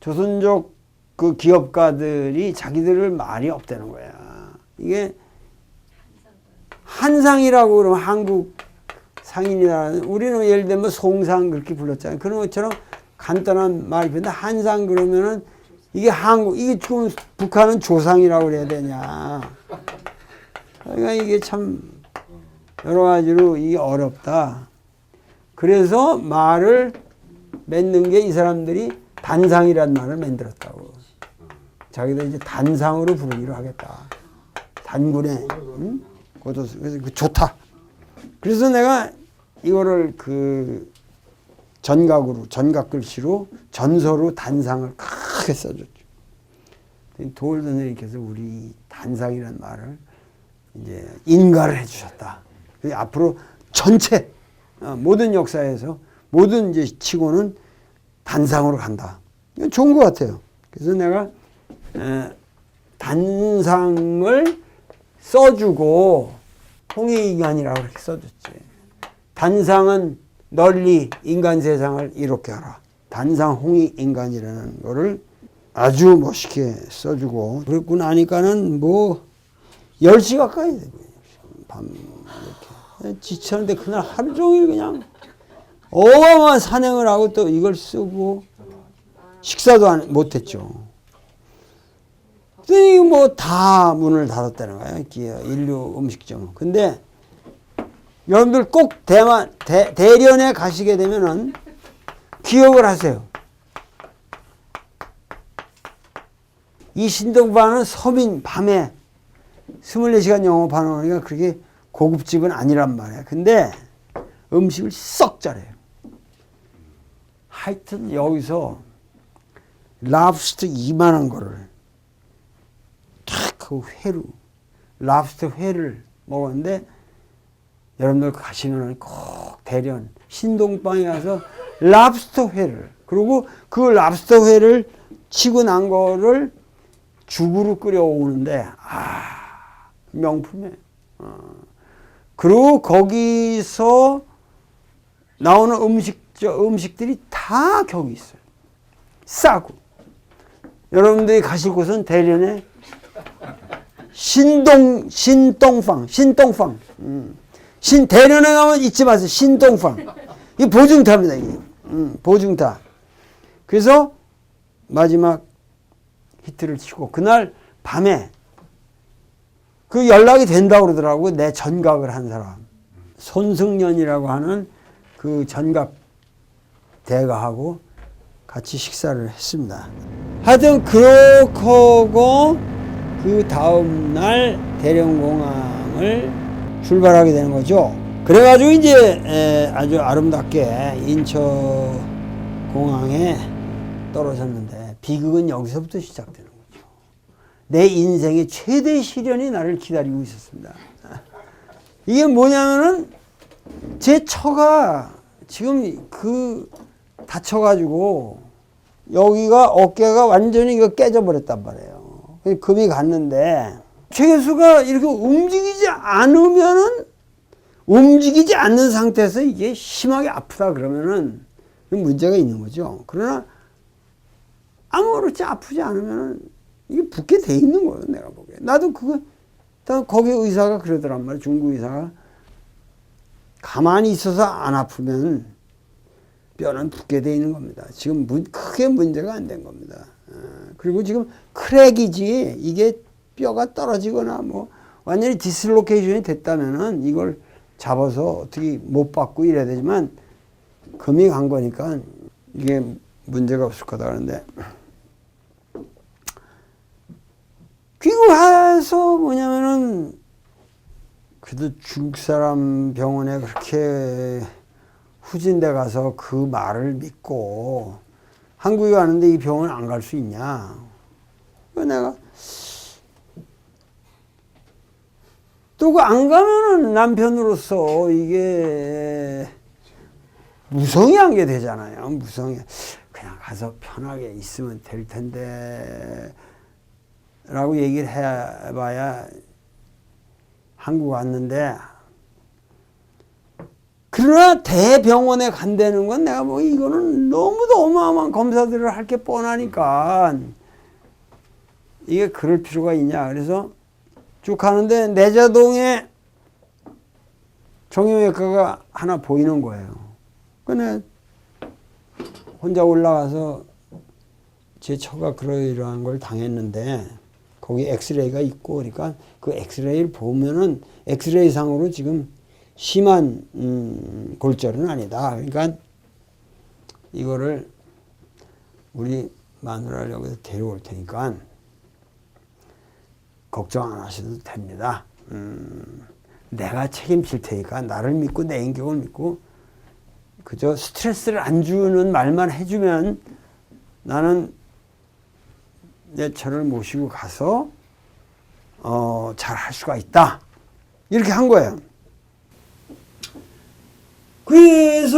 조선족 그 기업가들이 자기들을 말이 없다는 거야. 이게 한상이라고 그러면 한국 상인이라는, 우리는 예를 들면 송상 그렇게 불렀잖아요. 그런 것처럼 간단한 말이 있는데 한상 그러면은 이게 한국, 이게 지금 북한은 조상이라고 그래야 되냐. 그러니까 이게 참 여러 가지로 이게 어렵다. 그래서 말을 맺는 게 이 사람들이 단상이라는 말을 만들었다고. 자기들 이제 단상으로 부르기로 하겠다. 단군에, 응? 그래서 좋다. 그래서 내가 이거를 그 전각 글씨로 전서로 단상을 크게 써줬죠. 도올 선생님께서 우리 단상이라는 말을 이제 인가를 해주셨다. 앞으로 전체 모든 역사에서 모든 이제 치고는 단상으로 간다. 이건 좋은 것 같아요. 그래서 내가 단상을 써주고 홍익인간이라고 이렇게 써줬지. 단상은 널리 인간 세상을 이롭게 하라. 단상 홍익인간이라는 거를 아주 멋있게 써주고, 그랬고 나니까는 뭐 10시 가까이 되고 밤 이렇게 지쳤는데 그날 하루 종일 그냥 어마어마한 산행을 하고 또 이걸 쓰고 식사도 못했죠. 뭐 다 문을 닫았다는 거예요. 인류 음식점. 근데 여러분들 꼭 대련에 가시게 되면은 기억을 하세요. 이 신동반은 서민 밤에 24시간 영업하는 거니까 그렇게 고급집은 아니란 말이에요. 근데 음식을 썩 잘해요. 하여튼 여기서 랍스터 이만한 거를 탁 그 회로 랍스터 회를 먹었는데, 여러분들 가시면 꼭 대련 신동방에 가서 랍스터 회를, 그리고 그 랍스터 회를 치고 난 거를 죽으로 끓여오는데 명품이에요. 그리고 거기서 나오는 음식들이 다 격이 있어요. 싸고. 여러분들이 가실 곳은 대련에 신동방. 대련에 가면 잊지 마세요. 신동방. 이게 보증타입니다. 이게. 보증타. 그래서 마지막 히트를 치고 그날 밤에 그 연락이 된다고 그러더라고요. 내 전각을 한 사람. 손승연이라고 하는 그 전각 대가하고 같이 식사를 했습니다. 하여튼 그렇게 하고 그 다음날 대련공항을 출발하게 되는 거죠. 그래가지고 이제 아주 아름답게 인천공항에 떨어졌는데, 비극은 여기서부터 시작되는 거죠. 내 인생의 최대 시련이 나를 기다리고 있었습니다. 이게 뭐냐면은 제 처가 지금 다쳐가지고 여기가 어깨가 완전히 이거 깨져버렸단 말이에요. 금이 갔는데, 최계수가 이렇게 움직이지 않는 상태에서 이게 심하게 아프다 그러면은 문제가 있는 거죠. 그러나 아무렇지 아프지 않으면은 이게 붓게 돼 있는 거예요. 내가 보기에. 나도 거기 의사가 그러더란 말이에요. 중국 의사가 가만히 있어서 안 아프면 뼈는 붓게 돼 있는 겁니다. 지금 크게 문제가 안 된 겁니다. 그리고 지금 크랙이지 이게 뼈가 떨어지거나 뭐 완전히 디슬로케이션이 됐다면은 이걸 잡아서 어떻게 못 받고 이래야 되지만 금이 간 거니까 이게 문제가 없을 거다 그러는데, 귀국해서 뭐냐면은 그래도 중국 사람 병원에 그렇게 후진돼 가서 그 말을 믿고 한국에 가는데 이 병원 안 갈 수 있냐. 내가 또 그 안 가면은 남편으로서 이게 무성의한 게 되잖아요. 무성의. 그냥 가서 편하게 있으면 될 텐데 라고 얘기를 해봐야 한국 왔는데, 그러나 대병원에 간다는 건 내가 뭐 이거는 너무도 어마어마한 검사들을 할 게 뻔하니까 이게 그럴 필요가 있냐. 그래서 쭉 가는데 내자동에 정형외과가 하나 보이는 거예요. 근데 혼자 올라가서 제 처가 그러이러한 걸 당했는데 거기 엑스레이가 있고 그러니까 그 엑스레이를 보면은 엑스레이 상으로 지금 심한 골절은 아니다. 그러니까 이거를 우리 마누라를 여기서 데려올 테니까 걱정 안 하셔도 됩니다. 내가 책임질 테니까 나를 믿고 내 인격을 믿고 그저 스트레스를 안 주는 말만 해주면 나는 내 처를 모시고 가서 잘 할 수가 있다. 이렇게 한 거예요. 그래서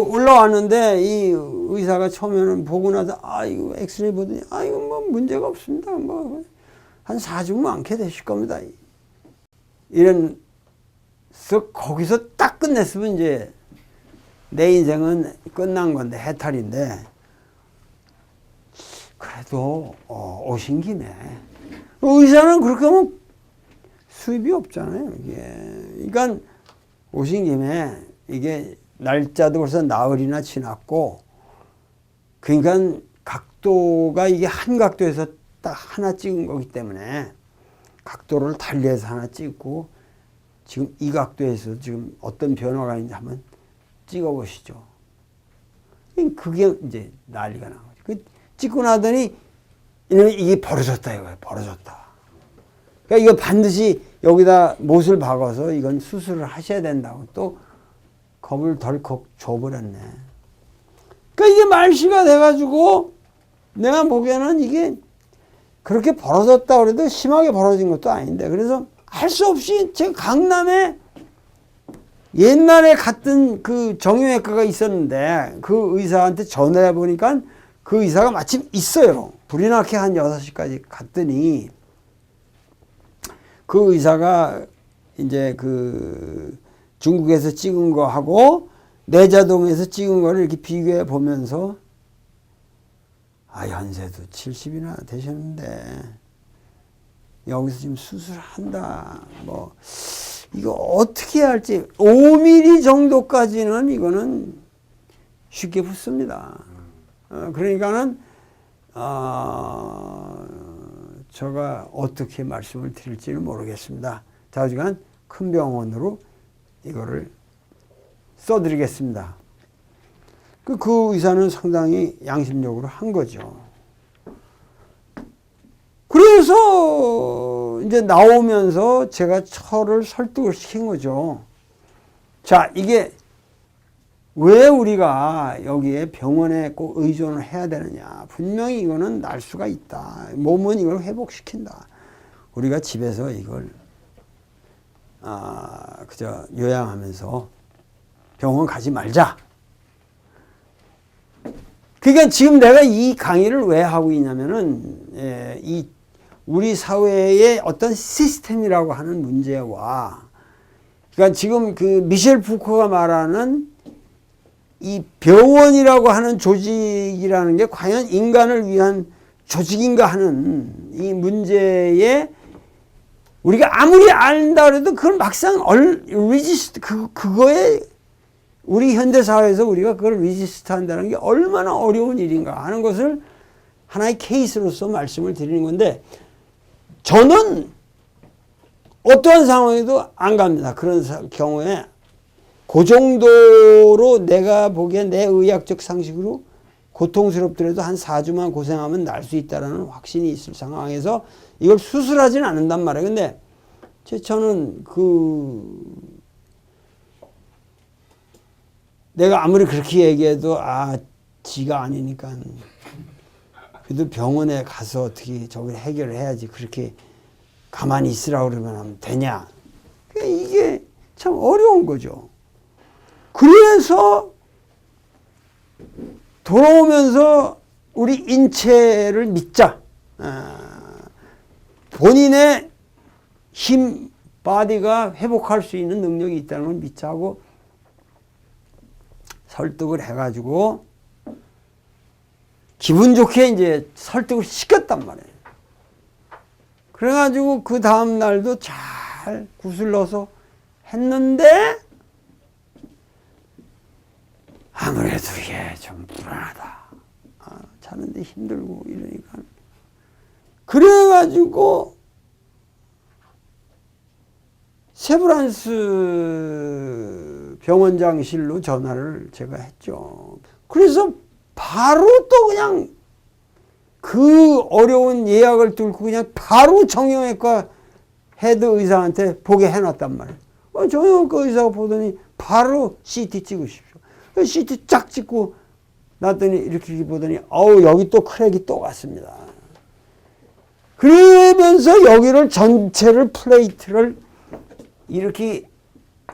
올라왔는데 이 의사가 처음에는 보고 나서 이거 엑스레이 보더니 이거 뭐 문제가 없습니다. 뭐 한 4주면 많게 되실 겁니다. 이런 거기서 딱 끝냈으면 이제 내 인생은 끝난 건데 해탈인데 그래도 오신 김에 의사는 그렇게 하면 수입이 없잖아요. 이게 그러니까 오신 김에 이게 날짜도 벌써 나흘이나 지났고 그러니까 각도가 이게 한 각도에서 딱 하나 찍은 거기 때문에 각도를 달리해서 하나 찍고 지금 이 각도에서 지금 어떤 변화가 있는지 한번 찍어 보시죠. 그게 이제 난리가 난 거죠. 그 찍고 나더니 이게 벌어졌다 이거예요. 벌어졌다. 그러니까 이거 반드시 여기다 못을 박아서 이건 수술을 하셔야 된다고 또 겁을 덜컥 줘버렸네. 그러니까 이게 말씨가 돼가지고 내가 보기에는 이게 그렇게 벌어졌다 그래도 심하게 벌어진 것도 아닌데 그래서 할 수 없이 제가 강남에 옛날에 갔던 그 정형외과가 있었는데 그 의사한테 전화해 보니까 그 의사가 마침 있어요. 불이 나게 한 6시까지 갔더니 그 의사가 이제 그 중국에서 찍은 거하고 내자동에서 찍은 거를 이렇게 비교해 보면서 연세도 70이나 되셨는데 여기서 지금 수술한다. 뭐 이거 어떻게 해야 할지 5mm 정도까지는 이거는 쉽게 붙습니다. 그러니까는 제가 어떻게 말씀을 드릴지는 모르겠습니다. 자주간 큰 병원으로 이거를 써드리겠습니다. 그 의사는 상당히 양심적으로 한 거죠. 그래서 이제 나오면서 제가 처를 설득을 시킨 거죠. 자, 이게 왜 우리가 여기에 병원에 꼭 의존을 해야 되느냐. 분명히 이거는 날 수가 있다. 몸은 이걸 회복시킨다. 우리가 집에서 이걸 그저 요양하면서 병원 가지 말자. 그러니까 지금 내가 이 강의를 왜 하고 있냐면은 이 우리 사회의 어떤 시스템이라고 하는 문제와 그러니까 지금 그 미셸 푸코가 말하는 이 병원이라고 하는 조직이라는 게 과연 인간을 위한 조직인가 하는 이 문제에 우리가 아무리 안다 그래도 그걸 막상 그거에 우리 현대사회에서 우리가 그걸 리지스트 한다는 게 얼마나 어려운 일인가 하는 것을 하나의 케이스로서 말씀을 드리는 건데 저는 어떠한 상황에도 안 갑니다. 그런 경우에 그 정도로 내가 보기엔 내 의학적 상식으로 고통스럽더라도 한 4주만 고생하면 날 수 있다는 확신이 있을 상황에서 이걸 수술하지는 않는단 말이에요. 근데 저는 내가 아무리 그렇게 얘기해도 지가 아니니까 그래도 병원에 가서 어떻게 저걸 해결을 해야지 그렇게 가만히 있으라고 그러면 되냐. 이게 참 어려운 거죠. 그래서 돌아오면서 우리 인체를 믿자. 본인의 힘, 바디가 회복할 수 있는 능력이 있다는 걸 믿자 하고 설득을 해가지고 기분 좋게 이제 설득을 시켰단 말이에요. 그래가지고 그 다음 날도 잘 구슬러서 했는데 아무래도 이게 좀 불안하다. 자는데 힘들고 이러니까. 그래가지고 세브란스 병원장실로 전화를 제가 했죠. 그래서 바로 또 그냥 그 어려운 예약을 뚫고 그냥 바로 정형외과 헤드 의사한테 보게 해놨단 말이에요. 정형외과 의사가 보더니 바로 CT 찍으십시오. CT 쫙 찍고 놨더니 이렇게 보더니 여기 또 크랙이 또 왔습니다. 그러면서 여기를 전체를 플레이트를 이렇게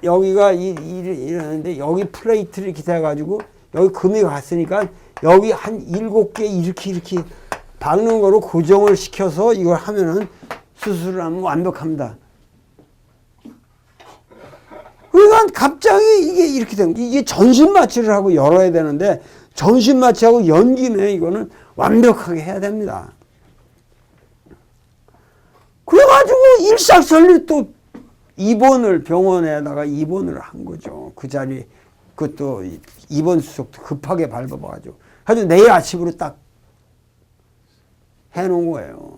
여기가 이러는데 여기 플레이트를 이렇게 돼가지고 여기 금이 갔으니까 여기 한 7개 이렇게 박는 거로 고정을 시켜서 이걸 하면은 수술을 하면 완벽합니다. 그러니까 갑자기 이게 이렇게 된 거예요. 이게 전신 마취를 하고 열어야 되는데 전신 마취하고 연 김에 이거는 완벽하게 해야 됩니다. 그래가지고 일사천리 또 병원에다가 입원을 한 거죠. 그 자리, 그것도 입원 수속도 급하게 밟아봐가지고. 아주 내일 아침으로 딱 해놓은 거예요.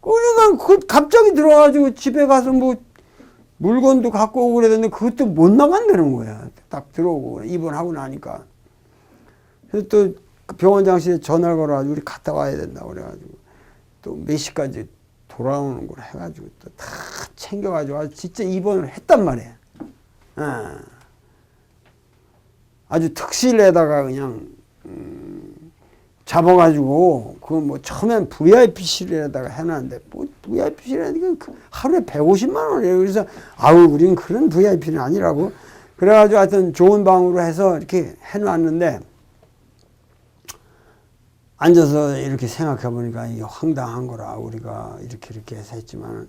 그러니까 갑자기 들어와가지고 집에 가서 뭐 물건도 갖고 오고 그랬는데 그것도 못 나간다는 거야. 딱 들어오고 입원하고 나니까. 그래서 또 병원장실에 전화를 걸어가지고 우리 갔다 와야 된다 그래가지고 또 몇 시까지 돌아오는 걸 해가지고 또 다 챙겨가지고 진짜 입원을 했단 말이에요. 아주 특실에다가 그냥 잡아가지고 그 뭐 처음엔 VIP실에다가 해놨는데 뭐 VIP실이니까 하루에 150만 원이에요. 그래서 우린 그런 VIP는 아니라고 그래가지고 하여튼 좋은 방으로 해서 이렇게 해놨는데 앉아서 이렇게 생각해 보니까 이게 황당한 거라 우리가 이렇게 해서 했지만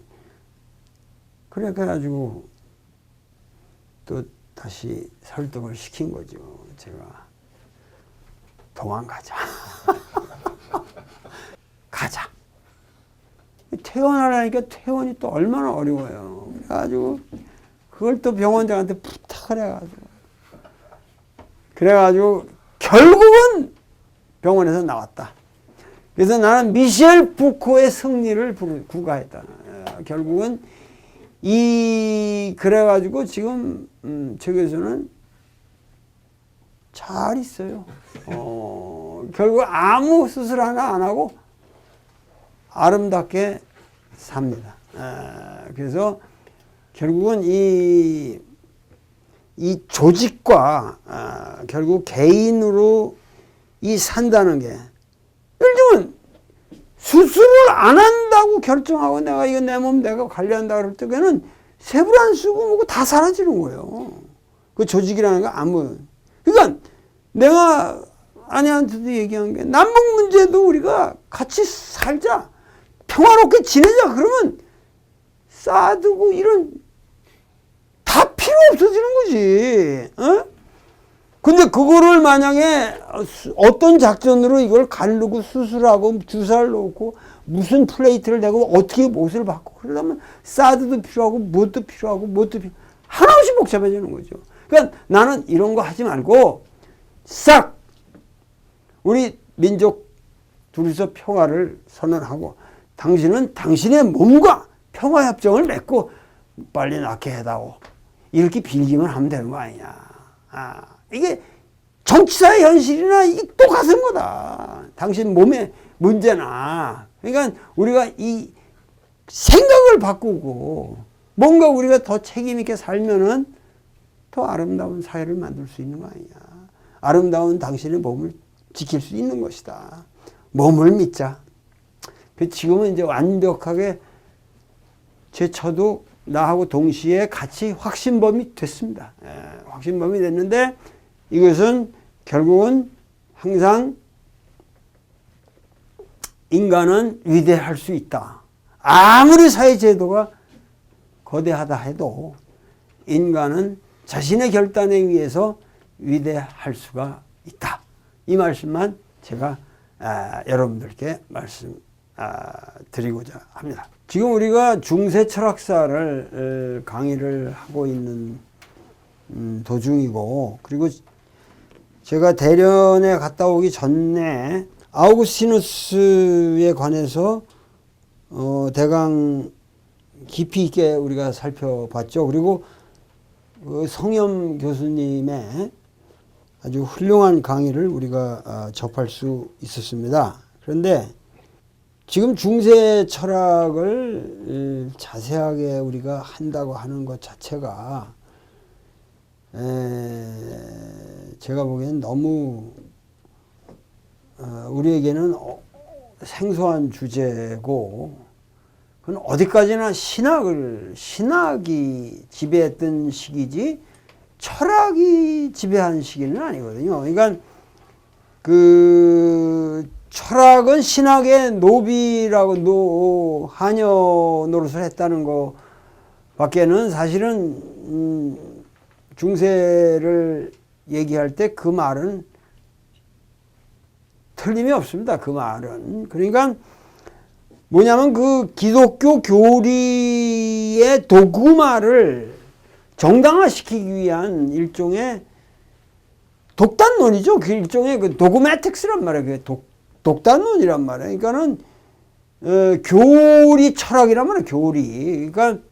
그래가지고 또 다시 설득을 시킨 거죠. 제가 도망가자. 가자. 퇴원하라니까 퇴원이 또 얼마나 어려워요. 그래가지고 그걸 또 병원장한테 부탁을 그래가지고 결국은 병원에서 나왔다. 그래서 나는 미셸 부코의 승리를 구가했다. 결국은 그래가지고 지금 저기서는 잘 있어요. 결국 아무 수술 하나 안 하고 아름답게 삽니다. 그래서 결국은 이 조직과 결국 개인으로 산다는 게 예를 들면 수술을 안 한다고 결정하고 내가 이거 내 몸 내가 관리한다 그럴 때는 세불 안 쓰고 뭐고 다 사라지는 거예요. 그 조직이라는 거 그러니까 내가 아내한테도 얘기한 게 남북 문제도 우리가 같이 살자. 평화롭게 지내자. 그러면 사드고 이런 다 필요 없어지는 거지. 근데 그거를 만약에 어떤 작전으로 이걸 가르고 수술하고 주사를 놓고 무슨 플레이트를 대고 어떻게 못을 받고 그러려면 사드도 필요하고 뭣도 필요하고 하나없이 복잡해지는 거죠. 그러니까 나는 이런 거 하지 말고 싹 우리 민족 둘이서 평화를 선언하고 당신은 당신의 몸과 평화협정을 맺고 빨리 낳게 해다오. 이렇게 빌기만 하면 되는 거 아니냐. 이게 정치사의 현실이나 이게 똑같은 거다. 당신 몸의 문제나. 그러니까 우리가 이 생각을 바꾸고 뭔가 우리가 더 책임있게 살면은 더 아름다운 사회를 만들 수 있는 거 아니냐. 아름다운 당신의 몸을 지킬 수 있는 것이다. 몸을 믿자. 지금은 이제 완벽하게 저도 나하고 동시에 같이 확신범이 됐습니다. 확신범이 됐는데 이것은 결국은 항상 인간은 위대할 수 있다. 아무리 사회제도가 거대하다 해도 인간은 자신의 결단에 의해서 위대할 수가 있다. 이 말씀만 제가 여러분들께 드리고자 합니다. 지금 우리가 중세 철학사를 강의를 하고 있는 도중이고, 그리고 제가 대련에 갔다 오기 전에 아우구스티누스에 관해서 대강 깊이 있게 우리가 살펴봤죠. 그리고 그 성염 교수님의 아주 훌륭한 강의를 우리가 접할 수 있었습니다. 그런데 지금 중세 철학을 자세하게 우리가 한다고 하는 것 자체가 제가 보기엔 너무 우리에게는 생소한 주제고, 그건 어디까지나 신학이 지배했던 시기지 철학이 지배한 시기는 아니거든요. 그러니까 그 철학은 신학의 노비라고 하녀 노릇을 했다는 거 밖에는 사실은 중세를 얘기할 때 그 말은 틀림이 없습니다. 그 말은. 그러니까 뭐냐면 그 기독교 교리의 도구마를 정당화시키기 위한 일종의 독단론이죠. 그 일종의 그 도그매틱스란 말이에요. 독단론이란 말이에요. 그러니까는 교리 철학이란 말이에요. 교리. 그러니까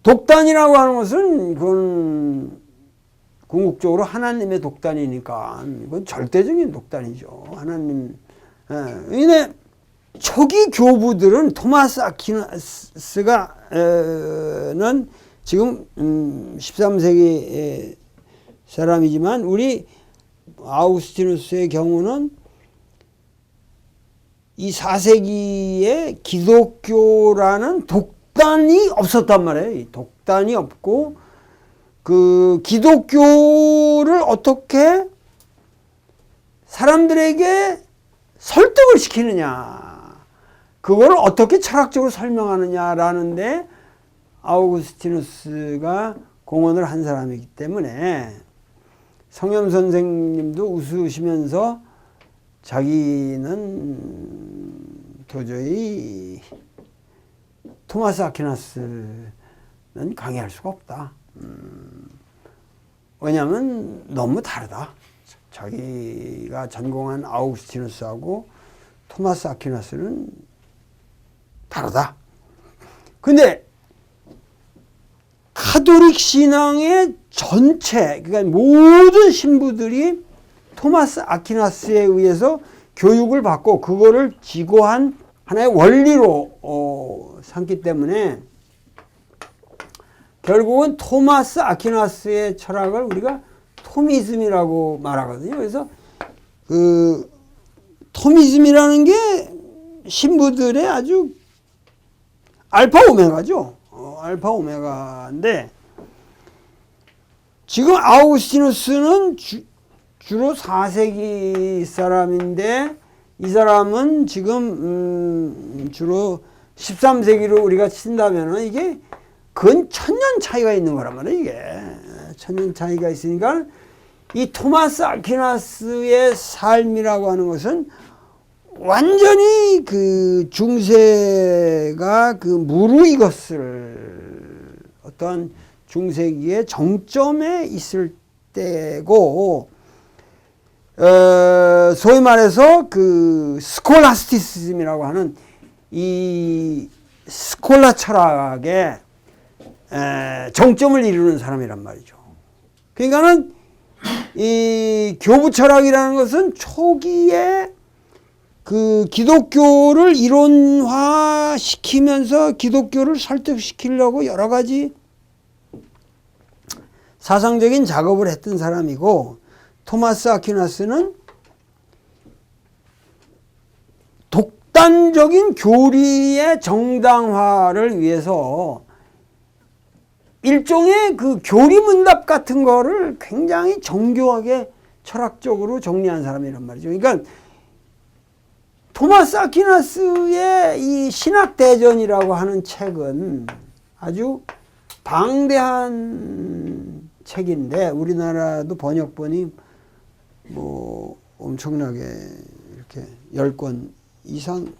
독단이라고 하는 것은 그건 궁극적으로 하나님의 독단이니까 이건 절대적인 독단이죠. 하나님. 근데 초기 교부들은 토마스 아퀴나스가는 지금 13세기 사람이지만 우리 아우구스티누스의 경우는 이 4세기에 기독교라는 독단이 없었단 말이에요. 독단이 없고 그 기독교를 어떻게 사람들에게 설득을 시키느냐, 그걸 어떻게 철학적으로 설명하느냐라는데 아우구스티누스가 공헌을 한 사람이기 때문에 성염 선생님도 웃으시면서 자기는 도저히 토마스 아퀴나스는 강의할 수가 없다. 왜냐하면 너무 다르다. 자기가 전공한 아우구스티누스하고 토마스 아퀴나스는 다르다. 근데 카톨릭 신앙의 전체, 그러니까 모든 신부들이 토마스 아퀴나스에 의해서 교육을 받고 그거를 지고한 하나의 원리로 삼기 때문에 결국은 토마스 아퀴나스의 철학을 우리가 토미즘이라고 말하거든요. 그래서 그 토미즘이라는 게 신부들의 아주 알파 오메가죠. 알파 오메가인데 지금 아우구스티누스는 주로 4세기 사람인데 이 사람은 지금 주로 13세기로 우리가 친다면은 이게 근 1000년 차이가 있는 거란 말이에요. 이게 1000년 차이가 있으니까 이 토마스 아퀴나스의 삶이라고 하는 것은 완전히 그 중세가 그 무르익었을 어떤 중세기의 정점에 있을 때고, 소위 말해서 그 스콜라스티시즘이라고 하는 이 스콜라 철학의 정점을 이루는 사람이란 말이죠. 그러니까는 이 교부 철학이라는 것은 초기에 그 기독교를 이론화시키면서 기독교를 설득시키려고 여러 가지 사상적인 작업을 했던 사람이고, 토마스 아퀴나스는 독단적인 교리의 정당화를 위해서 일종의 그 교리문답 같은 거를 굉장히 정교하게 철학적으로 정리한 사람이란 말이죠. 그러니까 토마스 아퀴나스의 이 신학대전이라고 하는 책은 아주 방대한 책인데 우리나라도 번역본이 뭐 엄청나게 이렇게 10권 이상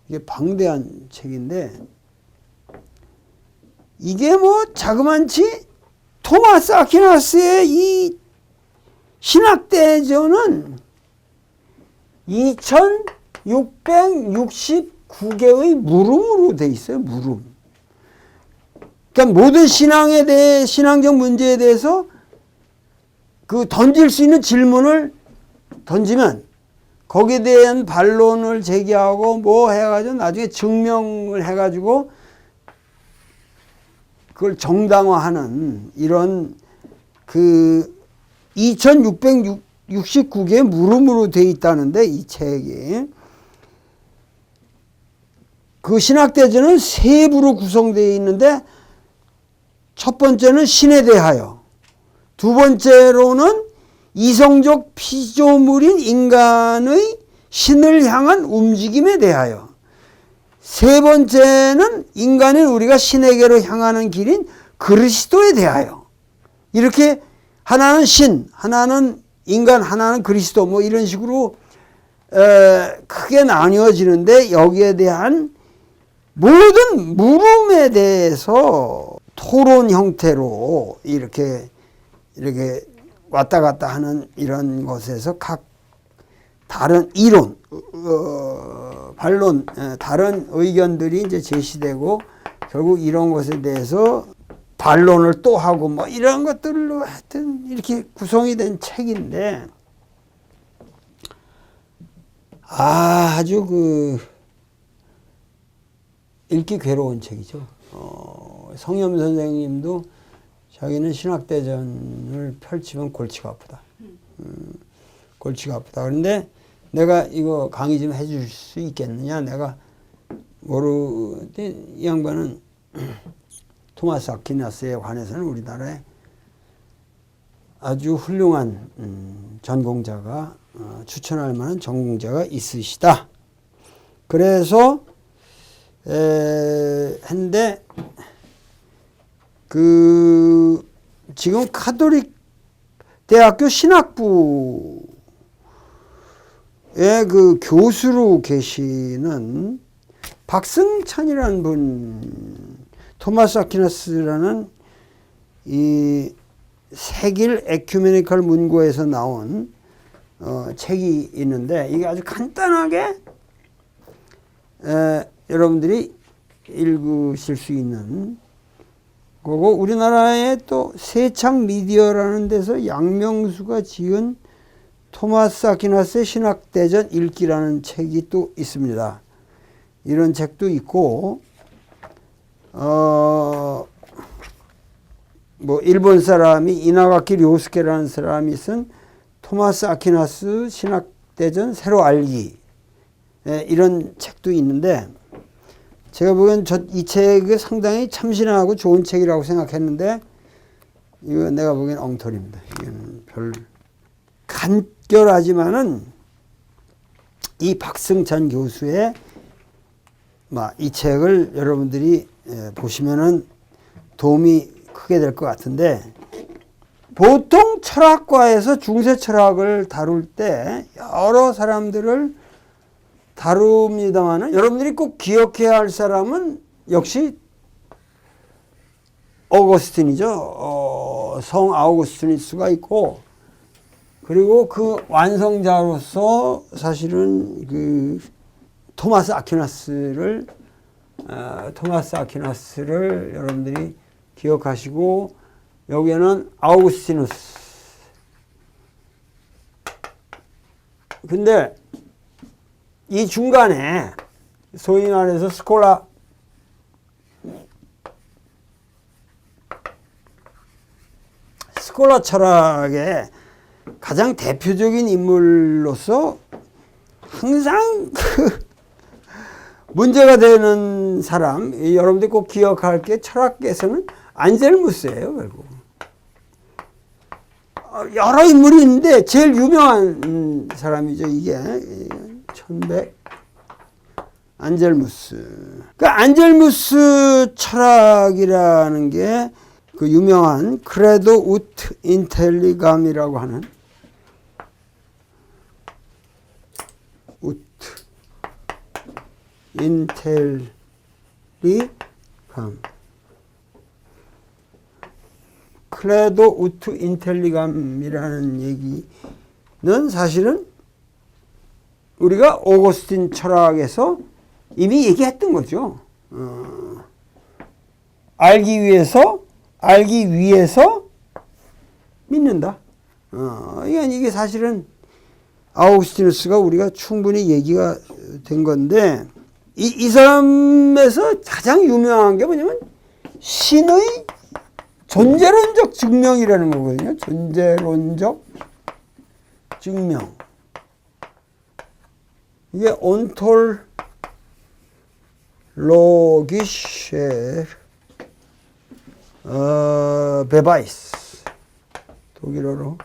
이게 방대한 책인데 이게 뭐 자그만치 토마스 아퀴나스의 이 신학대전은 2669개의 물음으로 돼 있어요. 물음. 그러니까 모든 신앙에 대해 신앙적 문제에 대해서 그 던질 수 있는 질문을 던지면 거기에 대한 반론을 제기하고 뭐 해가지고 나중에 증명을 해가지고 그걸 정당화하는 이런 그 2669개의 물음으로 되어 있다는데 이 책이 그 신학대전은 세 부로 구성되어 있는데 첫 번째는 신에 대하여, 두 번째로는 이성적 피조물인 인간의 신을 향한 움직임에 대하여, 세 번째는 인간인 우리가 신에게로 향하는 길인 그리스도에 대하여, 이렇게 하나는 신, 하나는 인간, 하나는 그리스도 뭐 이런 식으로 크게 나뉘어지는데 여기에 대한 모든 물음에 대해서 토론 형태로 이렇게 왔다 갔다 하는 이런 것에서 각 다른 이론, 반론, 다른 의견들이 이제 제시되고 결국 이런 것에 대해서 반론을 또 하고 뭐 이런 것들로 하여튼 이렇게 구성이 된 책인데 아주 그 읽기 괴로운 책이죠. 성염 선생님도 자기는 신학대전을 펼치면 골치가 아프다. 골치가 아프다. 그런데 내가 이거 강의 좀 해줄 수 있겠느냐? 내가 모르는데 이 양반은 토마스 아퀴나스에 관해서는 우리나라에 아주 훌륭한 전공자가 추천할 만한 전공자가 있으시다. 그래서 했는데 그 지금 카톨릭 대학교 신학부의 그 교수로 계시는 박승찬이라는 분, 토마스 아퀴나스라는 이 세길 에큐메니컬 문고에서 나온 책이 있는데 이게 아주 간단하게 여러분들이 읽으실 수 있는 거고 우리나라에 또 세창 미디어라는 데서 양명수가 지은 토마스 아퀴나스의 신학대전 읽기라는 책이 또 있습니다. 이런 책도 있고 뭐 일본 사람이 이나가키 료스케라는 사람이 쓴 토마스 아퀴나스 신학대전 새로 알기 이런 책도 있는데 제가 보기엔 이 책이 상당히 참신하고 좋은 책이라고 생각했는데 이거 내가 보기엔 엉터리입니다. 이건 별 간결하지만은 이 박승찬 교수의 이 책을 여러분들이 보시면은 도움이 크게 될 것 같은데 보통 철학과에서 중세 철학을 다룰 때 여러 사람들을 다룹니다만은 여러분들이 꼭 기억해야 할 사람은 역시 어거스틴이죠. 성 아우구스틴일 수가 있고 그리고 그 완성자로서 사실은 그 토마스 아퀴나스를 여러분들이 기억하시고 여기에는 아우구스티누스. 근데 이 중간에 소위 말해서 스콜라 철학의 가장 대표적인 인물로서 항상 그 문제가 되는 사람, 여러분들이 꼭 기억할 게 철학계에서는 안셀무스예요, 결국. 여러 인물이 있는데 제일 유명한 사람이죠, 이게. 안젤무스. 그 안젤무스 철학이라는 게 그 유명한 크레도 우트 인텔리감이라고 하는 인텔리감. 크레도 우투 인텔리감이라는 얘기는 사실은 우리가 오거스틴 철학에서 이미 얘기했던 거죠. 알기 위해서 믿는다. 이게 사실은 아우구스티누스가 우리가 충분히 얘기가 된 건데, 이 사람에서 가장 유명한 게 뭐냐면 신의 존재론적 증명이라는 거거든요. 존재론적 증명. 이게 온톨로기셰 베바이스, 독일어로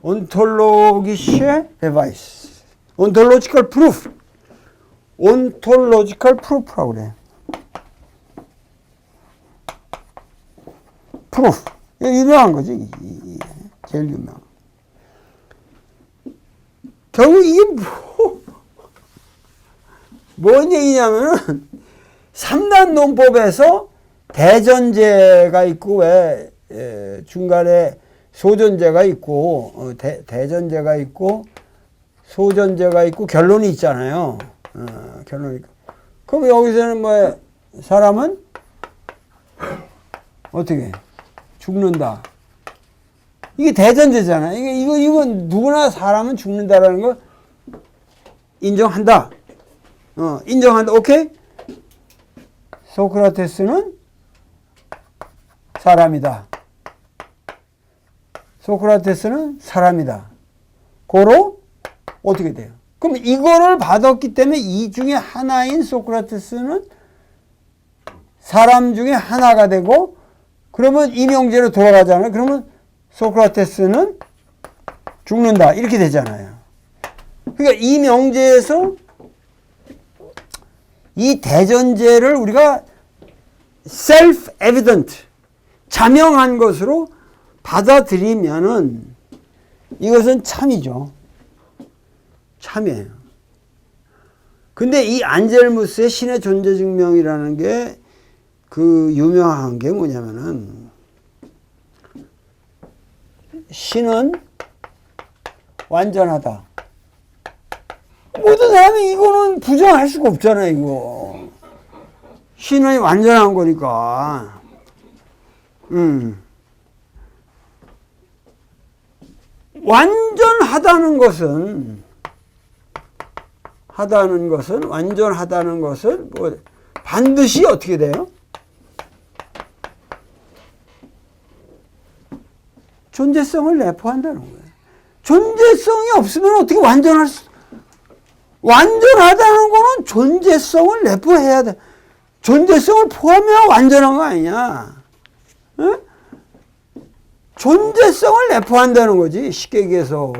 온톨로기셰 베바이스, 온톨로지컬 프루프, 온톨로지컬 프루프라고 그래. 프루프. 유명한 거지. 제일 유명한. 결국 이게 뭔 얘기냐면은 3단 논법에서 대전제가 있고, 왜 중간에 소전제가 있고, 대전제가 있고, 소전제가 있고, 결론이 있잖아요. 결론이 있고. 그럼 여기서는 뭐 사람은 어떻게 죽는다. 이게 대전제잖아요. 이건 누구나 사람은 죽는다라는 걸 인정한다. 인정한다. 오케이? 소크라테스는 사람이다. 소크라테스는 사람이다. 고로 어떻게 돼요? 그럼 이거를 받았기 때문에 이 중에 하나인 소크라테스는 사람 중에 하나가 되고, 그러면 이 명제로 돌아가잖아요. 그러면 소크라테스는 죽는다. 이렇게 되잖아요. 그러니까 이 명제에서 이 대전제를 우리가 self-evident, 자명한 것으로 받아들이면은 이것은 참이죠. 참이에요. 근데 이 안젤무스의 신의 존재 증명이라는 게 그 유명한 게 뭐냐면은, 신은 완전하다. 모든 사람이 이거는 부정할 수가 없잖아요, 이거. 신은 완전한 거니까. 완전하다는 것은 뭐 반드시 어떻게 돼요? 존재성을 내포한다는 거예요. 존재성이 없으면 어떻게 완전하다는 거는 존재성을 내포해야 돼. 존재성을 포함해야 완전한 거 아니냐. 응? 존재성을 내포한다는 거지, 쉽게 얘기해서.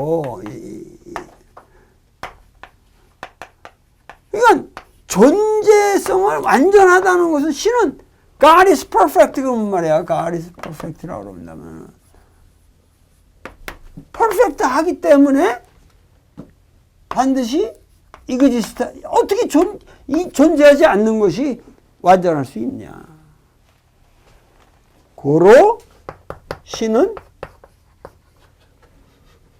그러니까 존재성을 완전하다는 것은, 신은 God is perfect 그러면 말이야. God is perfect라고 그런다면. 퍼펙트 하기 때문에 반드시 이그지스타, 어떻게 존재하지 않는 것이 완전할 수 있냐. 고로 신은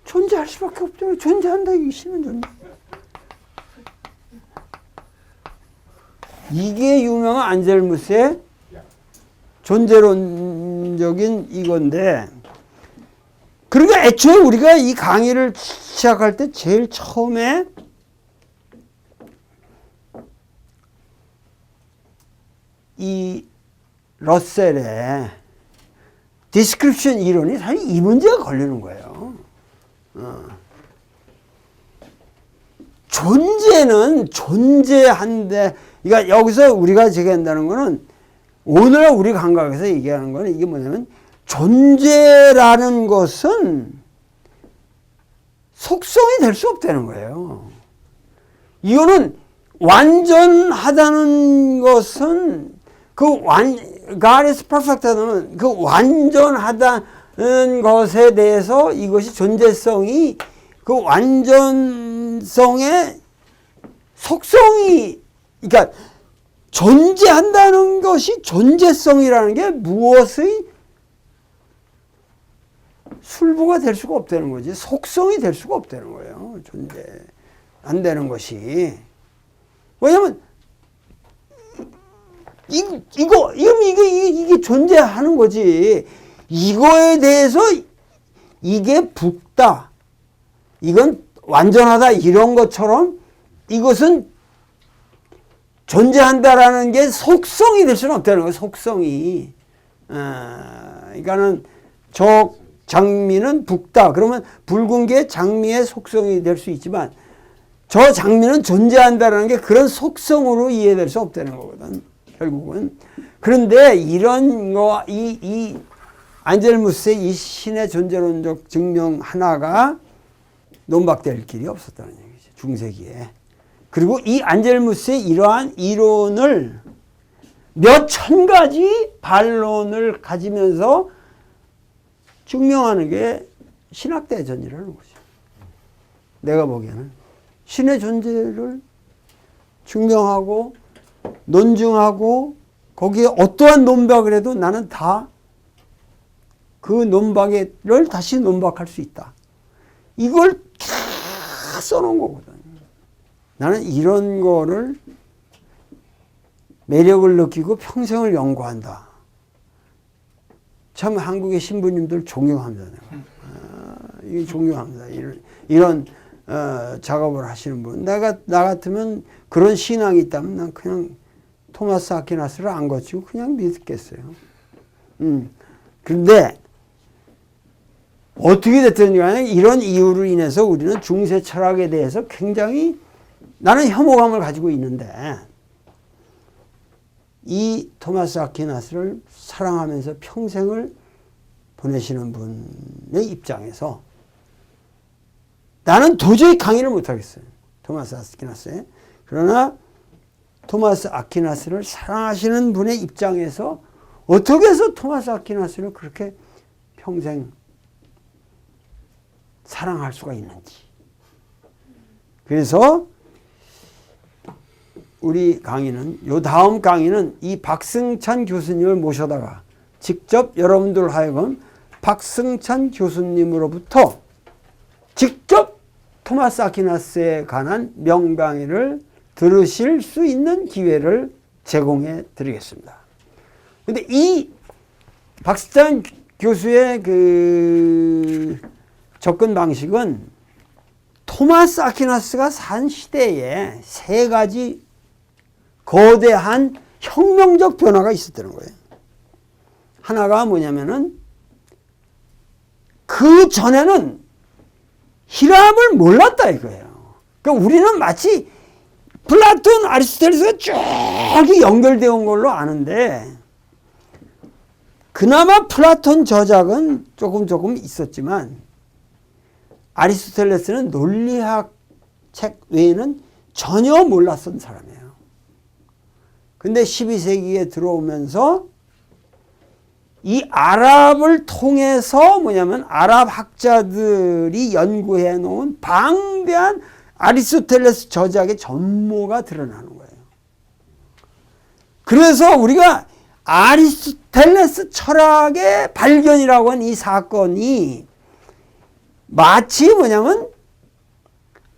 존재할 수밖에 없죠. 존재한다. 이 신은 존재. 이게 유명한 안젤무스의 존재론적인 이건데, 그러니까 애초에 우리가 이 강의를 시작할 때 제일 처음에 이 러셀의 디스크립션 이론이 사실 이 문제가 걸리는 거예요. 존재는 존재한데, 그러니까 여기서 우리가 제기한다는 거는, 오늘 우리 감각에서 얘기하는 거는 이게 뭐냐면, 존재라는 것은 속성이 될 수 없다는 거예요. 이거는 완전하다는 것은, God is perfect는 그 완전하다는 것에 대해서 이것이 존재성이 그 완전성의 속성이, 그러니까 존재한다는 것이, 존재성이라는 게 무엇의 술부가 될 수가 없다는 거지. 속성이 될 수가 없다는 거예요. 존재 안 되는 것이. 왜냐면 이게 존재하는 거지. 이거에 대해서 이게 붓다, 이건 완전하다, 이런 것처럼 이것은 존재한다라는 게 속성이 될 수는 없다는 거예요. 속성이. 그러니까는 저 장미는 붉다. 그러면 붉은 게 장미의 속성이 될 수 있지만 저 장미는 존재한다라는 게 그런 속성으로 이해될 수 없다는 거거든. 결국은. 그런데 이런 거, 이 안젤무스의 이 신의 존재론적 증명 하나가 논박될 길이 없었다는 얘기죠. 중세기에. 그리고 이 안젤무스의 이러한 이론을 몇 천 가지 반론을 가지면서 증명하는 게 신학대전이라는 거죠. 내가 보기에는 신의 존재를 증명하고 논증하고 거기에 어떠한 논박을 해도 나는 다 그 논박을 다시 논박할 수 있다. 이걸 다 써놓은 거거든. 나는 이런 거를 매력을 느끼고 평생을 연구한다. 참 한국의 신부님들 존경합니다. 이게 존경합니다. 이런 작업을 하시는 분. 나 같으면 그런 신앙이 있다면 난 그냥 토마스 아퀴나스를 안 거치고 그냥 믿겠어요. 근데 어떻게 됐든 간에 이런 이유로 인해서 우리는 중세 철학에 대해서 굉장히 나는 혐오감을 가지고 있는데 이 토마스 아퀴나스를 사랑하면서 평생을 보내시는 분의 입장에서 나는 도저히 강의를 못하겠어요. 토마스 아퀴나스에. 그러나 토마스 아퀴나스를 사랑하시는 분의 입장에서 어떻게 해서 토마스 아퀴나스를 그렇게 평생 사랑할 수가 있는지. 그래서 우리 강의는, 요 다음 강의는 이 박승찬 교수님을 모셔다가 직접 여러분들 하여금 박승찬 교수님으로부터 직접 토마스 아퀴나스에 관한 명강의를 들으실 수 있는 기회를 제공해 드리겠습니다. 근데 이 박승찬 교수의 그 접근 방식은 토마스 아퀴나스가 산 시대에 세 가지 거대한 혁명적 변화가 있었다는 거예요. 하나가 뭐냐면은 그 전에는 히람을 몰랐다 이거예요. 그러니까 우리는 마치 플라톤, 아리스토텔레스가 쭉 연결되어 온 걸로 아는데 그나마 플라톤 저작은 조금 있었지만 아리스토텔레스는 논리학 책 외에는 전혀 몰랐던 사람이에요. 근데 12세기에 들어오면서 이 아랍을 통해서 뭐냐면 아랍 학자들이 연구해 놓은 방대한 아리스토텔레스 저작의 전모가 드러나는 거예요. 그래서 우리가 아리스토텔레스 철학의 발견이라고 한 이 사건이 마치 뭐냐면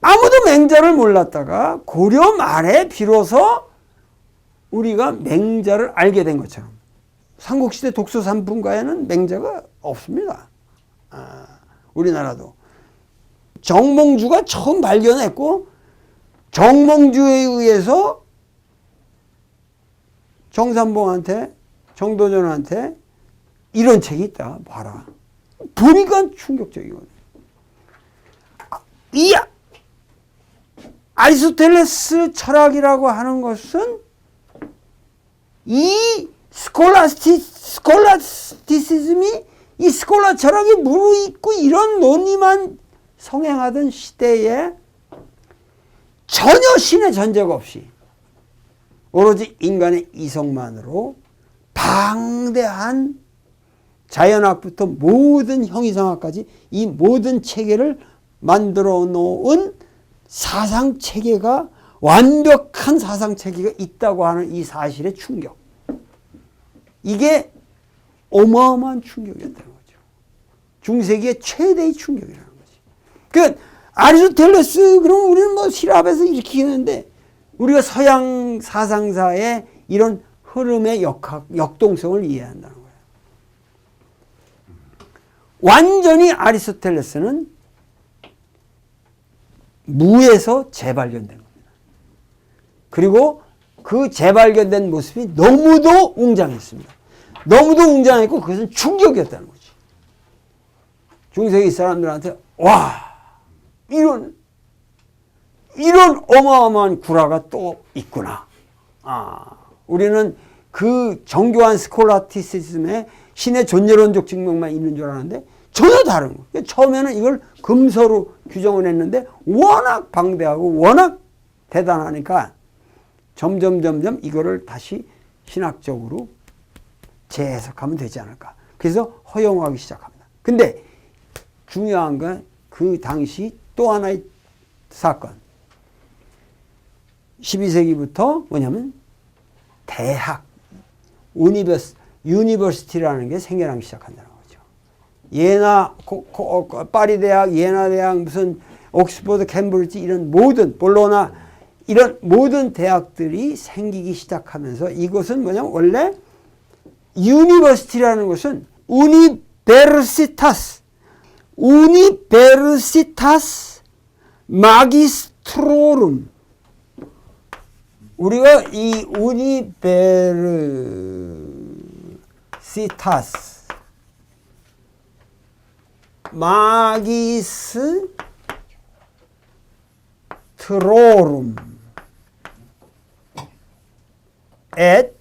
아무도 맹자를 몰랐다가 고려 말에 비로소 우리가 맹자를 알게 된 것처럼 삼국시대 독서산품가에는 맹자가 없습니다. 우리나라도. 정몽주가 처음 발견했고 정몽주에 의해서 정삼봉한테 정도전한테 이런 책이 있다. 봐라. 보니까 충격적이거든. 이 아리스토텔레스 철학이라고 하는 것은 이 스콜라스티시즘이 이 스콜라 철학이 무르익고 이런 논의만 성행하던 시대에 전혀 신의 전제가 없이 오로지 인간의 이성만으로 방대한 자연학부터 모든 형이상학까지 이 모든 체계를 만들어 놓은 사상 체계가 완벽한 사상 체계가 있다고 하는 이 사실의 충격. 이게 어마어마한 충격이었다는 거죠. 중세기의 최대의 충격이라는 거지. 그 아리스토텔레스 그럼 우리는 뭐 시랍에서 이렇게 하는데 우리가 서양 사상사의 이런 흐름의 역동성을 이해한다는 거예요. 완전히 아리스토텔레스는 무에서 재발견된 겁니다. 그리고 그 재발견된 모습이 너무도 웅장했습니다. 너무도 웅장했고 그것은 충격이었다는 거지. 중세기 사람들한테 와 이런 어마어마한 구라가 또 있구나. 우리는 그 정교한 스콜라티시즘에 신의 존재론적 증명만 있는 줄 알았는데 전혀 다른 거. 처음에는 이걸 금서로 규정을 했는데 워낙 방대하고 워낙 대단하니까 점점 이거를 다시 신학적으로 재해석하면 되지 않을까. 그래서 허용하기 시작합니다. 근데 중요한 건 그 당시 또 하나의 사건. 12세기부터 뭐냐면 대학, 유니버시티라는 게 생겨나기 시작한다는 거죠. 예나, 파리 대학, 예나 대학, 무슨 옥스퍼드, 캠브리지 이런 모든 볼로나 이런 모든 대학들이 생기기 시작하면서 이것은 뭐냐면 원래 유니버시티라는 것은 우니베르시타스 마기스트로룸 우리가 이 우니베르시타스 마기스트로룸 et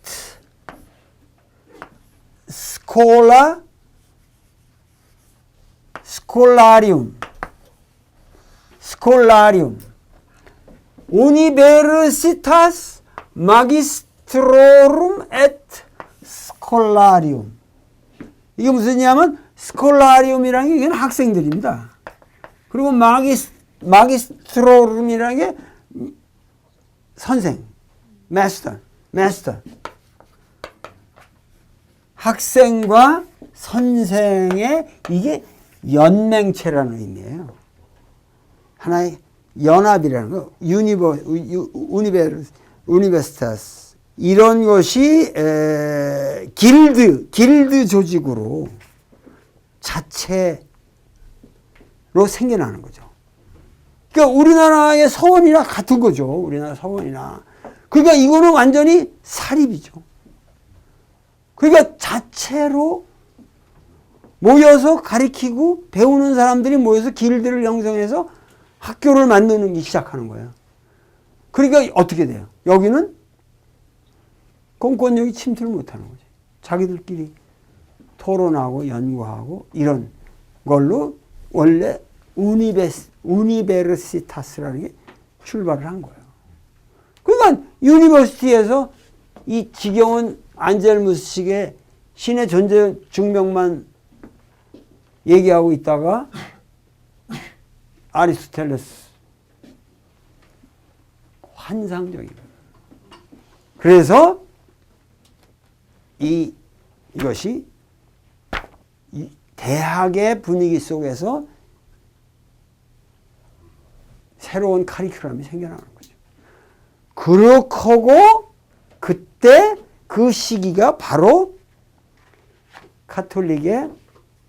scolarium Universitas Magistrorum et Scholarium. 이게 무슨 얘기냐면 스콜라리움이라는 게 이건 학생들입니다. 그리고 마기스트로룸이라는 게 선생, 마스터. 학생과 선생의 이게 연맹체라는 의미예요. 하나의 연합이라는 거. 유니버시타스. 이런 것이 길드 조직으로 자체로 생겨나는 거죠. 그러니까 우리나라의 서원이나 같은 거죠. 우리나라 서원이나. 그러니까 이거는 완전히 사립이죠. 그러니까 자체로 모여서 가르치고 배우는 사람들이 모여서 길드를 형성해서 학교를 만드는 게 시작하는 거예요. 그러니까 어떻게 돼요? 여기는 공권력이 침투를 못하는 거지. 자기들끼리 토론하고 연구하고 이런 걸로 원래 우니베르시타스라는 게 출발을 한 거예요. 그러니까 유니버시티에서 이 지경은 안젤무스식의 신의 존재 증명만 얘기하고 있다가 아리스토텔레스 환상적이에요. 그래서 이것이 이 대학의 분위기 속에서 새로운 카리큘럼이 생겨나는 거죠. 그렇고 그때 그 시기가 바로 카톨릭의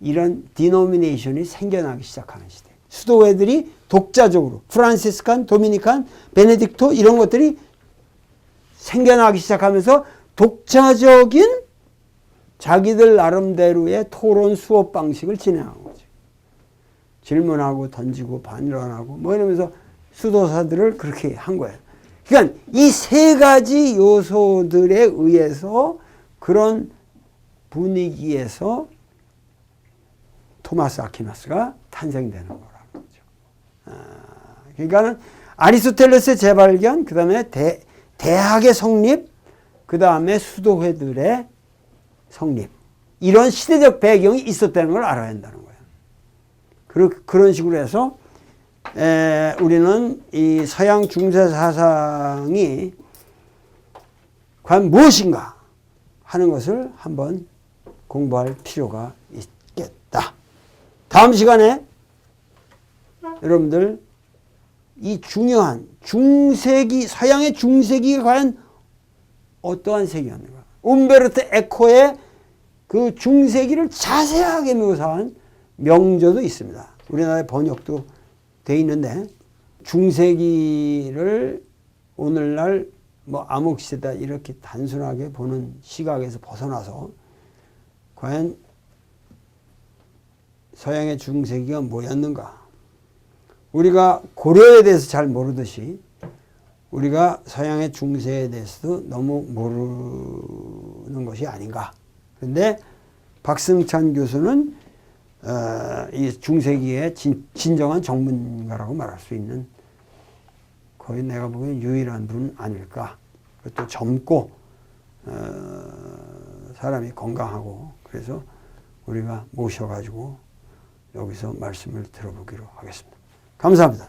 이런 디노미네이션이 생겨나기 시작하는 시대. 수도회들이 독자적으로 프란시스칸, 도미니칸, 베네딕토 이런 것들이 생겨나기 시작하면서 독자적인 자기들 나름대로의 토론 수업 방식을 진행한 거죠. 질문하고 던지고 반론하고 뭐 이러면서 수도사들을 그렇게 한 거예요. 그러니까 이 세 가지 요소들에 의해서 그런 분위기에서 토마스 아퀴나스가 탄생되는 거라는 거죠. 그러니까는 아리스토텔레스의 재발견, 그 다음에 대학의 성립, 그 다음에 수도회들의 성립. 이런 시대적 배경이 있었다는 걸 알아야 한다는 거예요. 그런 식으로 해서 우리는 이 서양 중세 사상이 과연 무엇인가 하는 것을 한번 공부할 필요가 있겠다. 다음 시간에 여러분들 이 중요한 중세기, 서양의 중세기가 과연 어떠한 세계였는가. 움베르토 에코의 그 중세기를 자세하게 묘사한 명저도 있습니다. 우리나라에 번역도 돼 있는데, 중세기를 오늘날 뭐 암흑시대다 이렇게 단순하게 보는 시각에서 벗어나서 과연 서양의 중세기가 뭐였는가. 우리가 고려에 대해서 잘 모르듯이 우리가 서양의 중세에 대해서도 너무 모르는 것이 아닌가. 그런데 박승찬 교수는 이 중세기의 진정한 전문가라고 말할 수 있는 거의 내가 보기엔 유일한 분 아닐까. 또 젊고 사람이 건강하고 그래서 우리가 모셔가지고 여기서 말씀을 들어보기로 하겠습니다. 감사합니다.